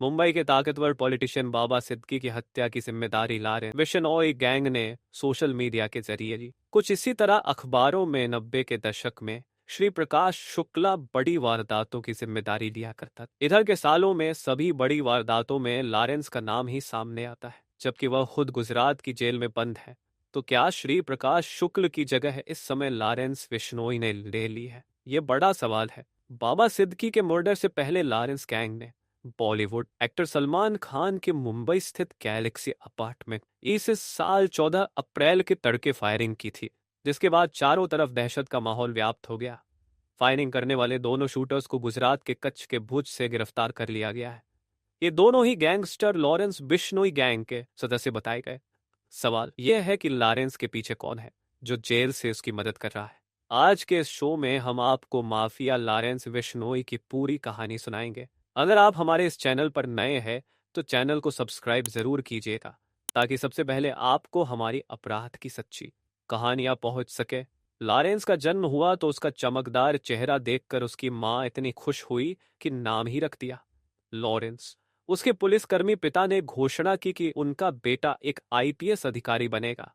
मुंबई के ताकतवर पॉलिटिशियन बाबा सिद्दीकी की हत्या की जिम्मेदारी लॉरेंस बिश्नोई गैंग ने सोशल मीडिया के जरिए ली। कुछ इसी तरह अखबारों में 90 के दशक में श्री प्रकाश शुक्ला बड़ी वारदातों की जिम्मेदारी लिया करता था। इधर के सालों में सभी बड़ी वारदातों में लॉरेंस का नाम ही सामने आता है, जबकि वह खुद गुजरात की जेल में बंद है। तो क्या श्री प्रकाश शुक्ल की जगह इस समय लॉरेंस बिश्नोई ने ले ली है? ये बड़ा सवाल है। बाबा सिद्दीकी के मर्डर से पहले लॉरेंस गैंग ने बॉलीवुड एक्टर सलमान खान के मुंबई स्थित गैलेक्सी अपार्टमेंट इस साल 14 अप्रैल के तड़के फायरिंग की थी, जिसके बाद चारों तरफ दहशत का माहौल व्याप्त हो गया। फायरिंग करने वाले दोनों शूटर्स को गुजरात के कच्छ के भुज से गिरफ्तार कर लिया गया है। ये दोनों ही गैंगस्टर लॉरेंस बिश्नोई गैंग के सदस्य बताए गए। सवाल यह है कि लॉरेंस के पीछे कौन है जो जेल से उसकी मदद कर रहा है। आज के इस शो में हम आपको माफिया लॉरेंस बिश्नोई की पूरी कहानी सुनाएंगे। अगर आप हमारे इस चैनल पर नए हैं तो चैनल को सब्सक्राइब जरूर कीजिएगा, ताकि सबसे पहले आपको हमारी अपराध की सच्ची कहानियां पहुंच सके। लॉरेंस का जन्म हुआ तो उसका चमकदार चेहरा देखकर उसकी मां इतनी खुश हुई कि नाम ही रख दिया लॉरेंस। उसके पुलिसकर्मी पिता ने घोषणा की कि उनका बेटा एक आईपीएस अधिकारी बनेगा।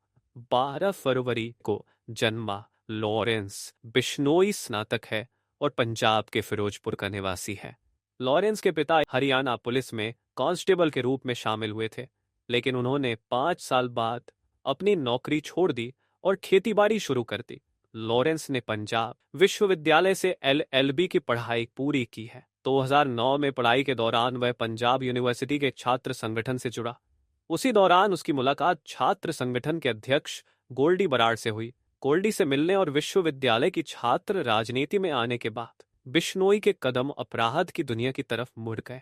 12 फरवरी को जन्मा लॉरेंस बिश्नोई स्नातक है और पंजाब के फिरोजपुर का निवासी है। लॉरेंस के पिता हरियाणा पुलिस में कांस्टेबल के रूप में शामिल हुए थे, लेकिन उन्होंने 5 साल बाद अपनी नौकरी छोड़ दी और खेतीबाड़ी शुरू कर दी। लॉरेंस ने पंजाब विश्वविद्यालय से एलएलबी की पढ़ाई पूरी की है। 2009 में पढ़ाई के दौरान वह पंजाब यूनिवर्सिटी के छात्र संगठन से जुड़ा। उसी दौरान उसकी मुलाकात छात्र संगठन के अध्यक्ष गोल्डी बराड़ से हुई। गोल्डी से मिलने और विश्वविद्यालय की छात्र राजनीति में आने के बाद बिश्नोई के कदम अपराध की दुनिया की तरफ मुड़ गए।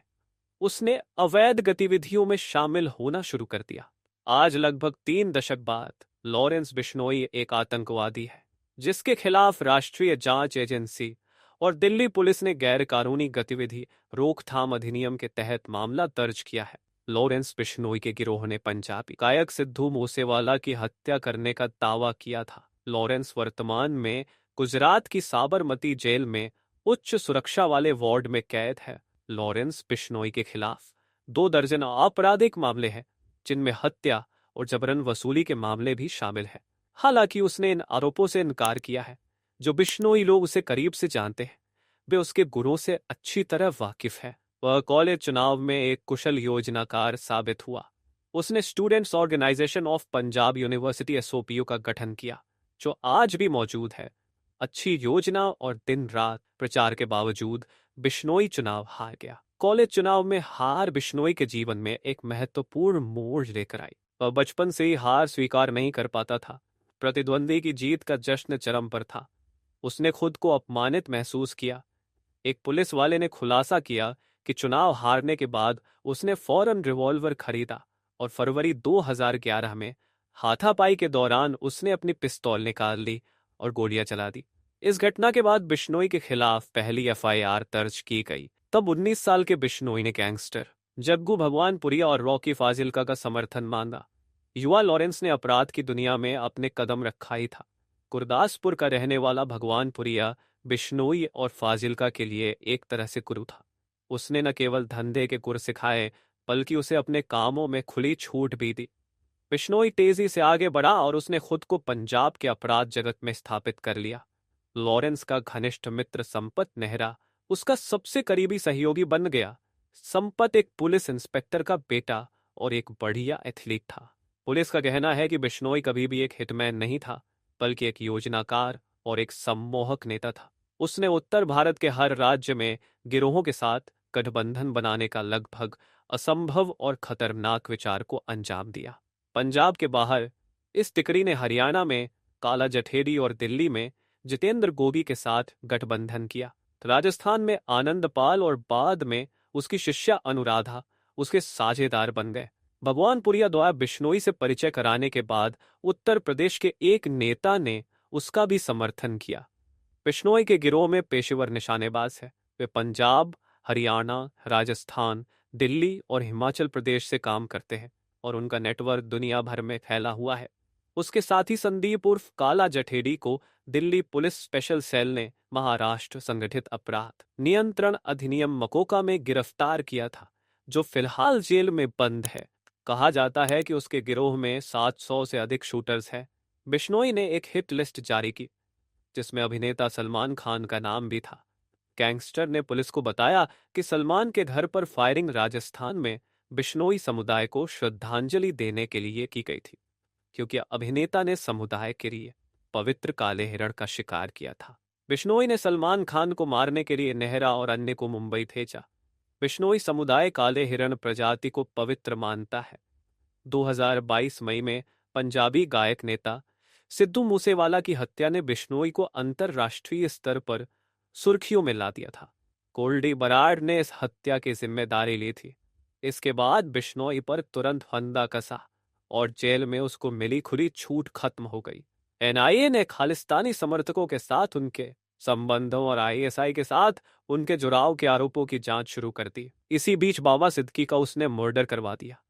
उसने अवैध गतिविधियों में शामिल होना शुरू कर दिया। आज लगभग 3 दशक बाद लॉरेंस बिश्नोई एक आतंकवादी है, जिसके खिलाफ राष्ट्रीय जांच एजेंसी और दिल्ली पुलिस ने गैरकानूनी गतिविधि रोकथाम अधिनियम के तहत मामला दर्ज किया है। लॉरेंस बिश्नोई के गिरोह ने पंजाबी गायक सिद्धू मूसेवाला की हत्या करने का दावा किया था। लॉरेंस वर्तमान में गुजरात की साबरमती जेल में उच्च सुरक्षा वाले वार्ड में कैद है। लॉरेंस बिश्नोई के खिलाफ 2 दर्जन आपराधिक मामले हैं, जिनमें हत्या और जबरन वसूली के मामले भी शामिल हैं। हालांकि उसने इन आरोपों से इनकार किया है। जो बिश्नोई लोग उसे करीब से जानते हैं, वे उसके गुणों से अच्छी तरह वाकिफ है। वह कॉलेज चुनाव में एक कुशल योजनाकार साबित हुआ। उसने students organisation of Punjab university SOPU का गठन किया, जो आज भी मौजूद है। अच्छी योजना और दिन रात प्रचार के बावजूद बिश्नोई चुनाव हार गया। कॉलेज चुनाव में हार बिश्नोई के जीवन में एक महत्वपूर्ण मोड़ लेकर आई। वह बचपन से ही हार स्वीकार नहीं कर पाता था। प्रतिद्वंदी की जीत का जश्न चरम पर था। उसने खुद को अपमानित महसूस किया। एक पुलिस वाले ने खुलासा किया कि चुनाव हारने के बाद उसने फौरन रिवॉल्वर खरीदा और फरवरी 2011 में हाथापाई के दौरान उसने अपनी पिस्तौल निकाल ली और गोलियां चला दी। इस घटना के बाद बिश्नोई के खिलाफ पहली एफआईआर दर्ज की गई। तब 19 साल के बिश्नोई ने गैंगस्टर जग्गू भगवानपुरिया और रॉकी फाजिल्का का समर्थन मांगा। युवा लॉरेंस ने अपराध की दुनिया में अपने कदम रखा ही था। गुरदासपुर का रहने वाला भगवानपुरिया बिश्नोई और फाजिल्का के लिए एक तरह से गुरु था। उसने न केवल धंधे के गुर सिखाए, बल्कि उसे अपने कामों में खुली छूट भी दी। बिश्नोई तेजी से आगे बढ़ा और उसने खुद को पंजाब के अपराध जगत में स्थापित कर लिया। लॉरेंस का घनिष्ठ मित्र संपत नेहरा उसका सबसे करीबी सहयोगी बन गया। संपत एक पुलिस इंस्पेक्टर का बेटा और एक बढ़िया एथलीट था। पुलिस का कहना है कि बिश्नोई कभी भी एक हिटमैन नहीं था, बल्कि एक योजनाकार और एक सम्मोहक नेता था। उसने उत्तर भारत के हर राज्य में गिरोहों के साथ गठबंधन बनाने का लगभग असंभव और खतरनाक विचार को अंजाम दिया। पंजाब के बाहर इस तिकड़ी ने हरियाणा में काला जठेरी और दिल्ली में जितेंद्र गोगी के साथ गठबंधन किया। राजस्थान में आनंदपाल और बाद में उसकी शिष्या अनुराधा उसके साझेदार बन गए। भगवानपुरिया द्वारा बिश्नोई से परिचय कराने के बाद उत्तर प्रदेश के एक नेता ने उसका भी समर्थन किया। बिश्नोई के गिरोह में पेशेवर निशानेबाज है। वे पंजाब, हरियाणा, राजस्थान, दिल्ली और हिमाचल प्रदेश से काम करते हैं और उनका नेटवर्क दुनिया भर में फैला हुआ है। उसके साथी संदीप उर्फ काला जठेरी को दिल्ली पुलिस स्पेशल सेल ने महाराष्ट्र संगठित अपराध नियंत्रण अधिनियम मकोका में गिरफ्तार किया था, जो फिलहाल जेल में बंद है। कहा जाता है कि उसके गिरोह में 700 से अधिक शूटर्स हैं। बिश्नोई ने एक हिट लिस्ट जारी की जिसमें अभिनेता सलमान खान का नाम भी था। गैंगस्टर ने पुलिस को बताया कि सलमान के घर पर फायरिंग राजस्थान में बिश्नोई समुदाय को श्रद्धांजलि देने के लिए की गई थी, क्योंकि अभिनेता ने समुदाय के लिए पवित्र काले हिरण का शिकार किया था। बिश्नोई ने सलमान खान को मारने के लिए नेहरा और अन्य को मुंबई भेजा। बिश्नोई समुदाय काले हिरण प्रजाति को पवित्र मानता है। 2022 मई में पंजाबी गायक नेता सिद्धू मूसेवाला की हत्या ने बिश्नोई को अंतर्राष्ट्रीय स्तर पर सुर्खियों में ला दिया था। गोल्डी बराड़ ने इस हत्या की जिम्मेदारी ली थी। इसके बाद बिश्नोई पर तुरंत फंदा कसा और जेल में उसको मिली खुली छूट खत्म हो गई। एनआईए ने खालिस्तानी समर्थकों के साथ उनके संबंधों और आईएसआई के साथ उनके जुड़ाव के आरोपों की जांच शुरू कर दी। इसी बीच बाबा सिद्दीकी का उसने मर्डर करवा दिया।